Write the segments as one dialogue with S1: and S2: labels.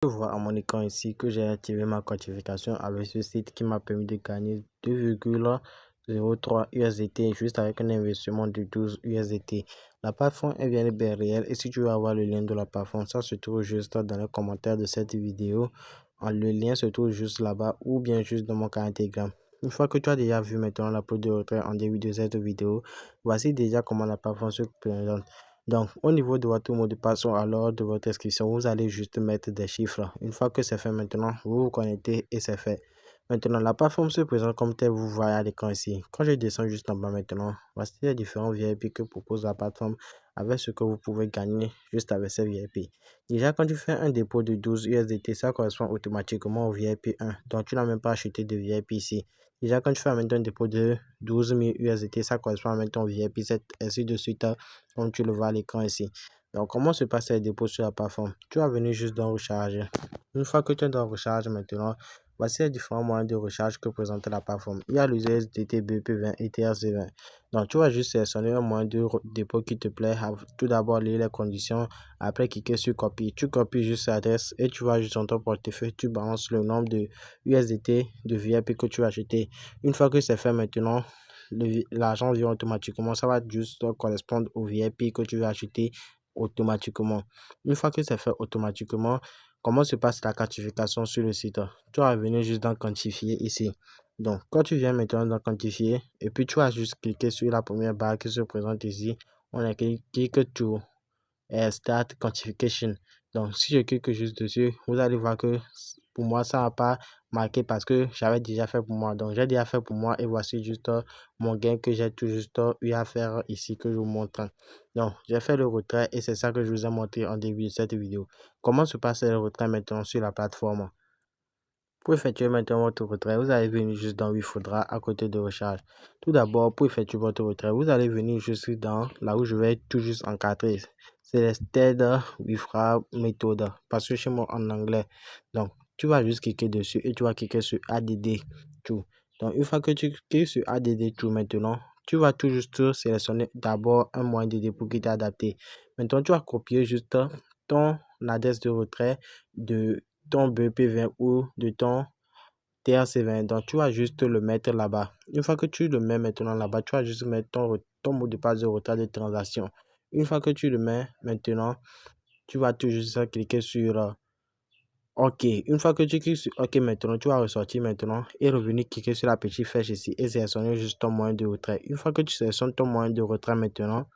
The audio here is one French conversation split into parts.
S1: vois à mon écran ici que j'ai activé ma quantification avec ce site qui m'a permis de gagner 2,03 USDT juste avec un investissement de 12 USDT. La plateforme est bien réelle et si tu veux avoir le lien de la plateforme, ça se trouve juste dans les commentaires de cette vidéo. Le lien se trouve juste là-bas ou bien juste dans mon canal Telegram. Une fois que tu as déjà vu maintenant la pause de retrait en début de cette vidéo, voici déjà comment la plateforme se présente. Donc, au niveau de votre mot de passe ou alors de votre inscription, vous allez juste mettre des chiffres. Une fois que c'est fait maintenant, vous vous connectez et c'est fait. Maintenant, la plateforme se présente comme tel, vous voyez à l'écran ici. Quand je descends juste en bas maintenant, voici les différents VIP que propose la plateforme avec ce que vous pouvez gagner juste avec ces VIP. Déjà, quand tu fais un dépôt de 12 USDT, ça correspond automatiquement au VIP 1. Donc, tu n'as même pas acheté de VIP ici. Déjà, quand tu fais un dépôt de 12 000 USDT, ça correspond maintenant au VIP 7, ainsi de suite, comme tu le vois à l'écran ici. Donc, comment se passe les dépôts sur la plateforme? Tu vas venir juste dans recharger. Une fois que tu es dans recharge maintenant, voici les différents moyens de recharge que présente la plateforme. Il y a le USDT BP20 et TRC20. Donc, tu vas juste sélectionner un moyen de dépôt qui te plaît. Tout d'abord, lire les conditions. Après, cliquer sur copier. Tu copies juste l'adresse et tu vas juste dans ton portefeuille. Tu balances le nombre de USDT de VIP que tu as acheté. Une fois que c'est fait maintenant, l'argent vient automatiquement. Ça va juste correspondre au VIP que tu veux acheter automatiquement. Une fois que c'est fait automatiquement, comment se passe la quantification sur le site? Tu vas venir juste dans quantifier ici. Donc, quand tu viens maintenant dans quantifier, et puis tu vas juste cliquer sur la première barre qui se présente ici. On a cliqué to Start Quantification. Donc, si je clique juste dessus, vous allez voir que pour moi, ça n'a pas marqué parce que j'avais déjà fait pour moi. Donc, j'ai déjà fait pour moi et voici juste mon gain que j'ai tout juste eu à faire ici que je vous montre. Donc, j'ai fait le retrait et c'est ça que je vous ai montré en début de cette vidéo. Comment se passe le retrait maintenant sur la plateforme? Pour effectuer maintenant votre retrait, vous allez venir juste dans où il faudra à côté de recharge. Tout d'abord, pour effectuer votre retrait, vous allez venir juste dans là où je vais tout juste encadrer. C'est les Stead Withdraw Method parce que chez moi en anglais. Donc, tu vas juste cliquer dessus et tu vas cliquer sur ADD True. Donc, une fois que tu cliques sur ADD True maintenant, tu vas tout juste sélectionner d'abord un moyen de dépôt qui est adapté. Maintenant, tu vas copier juste ton adresse de retrait de ton BP20 ou de ton TRC20. Donc, tu vas juste le mettre là-bas. Une fois que tu le mets maintenant là-bas, tu vas juste mettre ton mot de passe de retrait de transaction. Une fois que tu le mets maintenant, tu vas tout juste cliquer sur OK. Une fois que tu cliques sur OK maintenant, tu vas ressortir maintenant et revenir cliquer sur la petite flèche ici et sélectionner juste ton moyen de retrait. Une fois que tu sélectionnes ton moyen de retrait maintenant,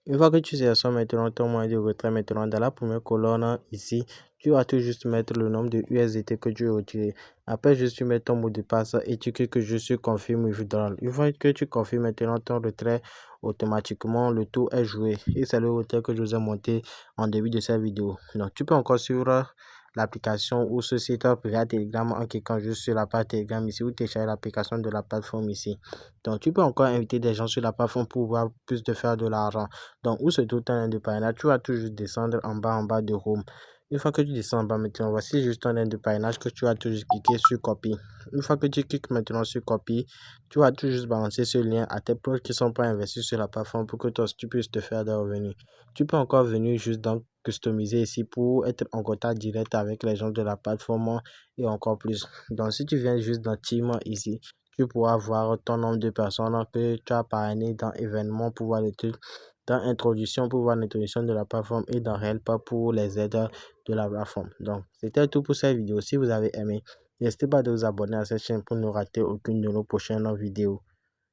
S1: une fois que tu sélectionnes maintenant ton moyen de retrait maintenant dans la première colonne ici, tu vas tout juste mettre le nombre de USDT que tu veux retirer. Après, juste tu mets ton mot de passe et tu cliques juste sur confirm withdrawal. Une fois que tu confirmes maintenant ton retrait, automatiquement le tour est joué. Et c'est le retrait que je vous ai monté en début de cette vidéo. Donc, tu peux encore suivre l'application ou ce site via Telegram en cliquant juste sur la page Telegram ici ou télécharger l'application de la plateforme ici. Donc, tu peux encore inviter des gens sur la plateforme pour pouvoir plus de faire de l'argent. Donc, où se trouve ton lien de parrainage? Tu vas toujours descendre en bas de Home. Une fois que tu descends en bas maintenant, voici juste ton lien de parrainage que tu vas toujours cliquer sur Copy. Une fois que tu cliques maintenant sur Copy, tu vas tout juste balancer ce lien à tes proches qui ne sont pas investis sur la plateforme pour que toi, tu puisses te faire des revenus. Tu peux encore venir juste dans customiser ici pour être en contact direct avec les gens de la plateforme et encore plus. Donc, si tu viens juste dans Team ici, tu pourras voir ton nombre de personnes que tu as parrainé dans événements pour voir les trucs, dans introduction pour voir l'introduction de la plateforme et dans Help pour les aides de la plateforme. Donc, c'était tout pour cette vidéo. Si vous avez aimé, n'hésitez pas à vous abonner à cette chaîne pour ne rater aucune de nos prochaines vidéos.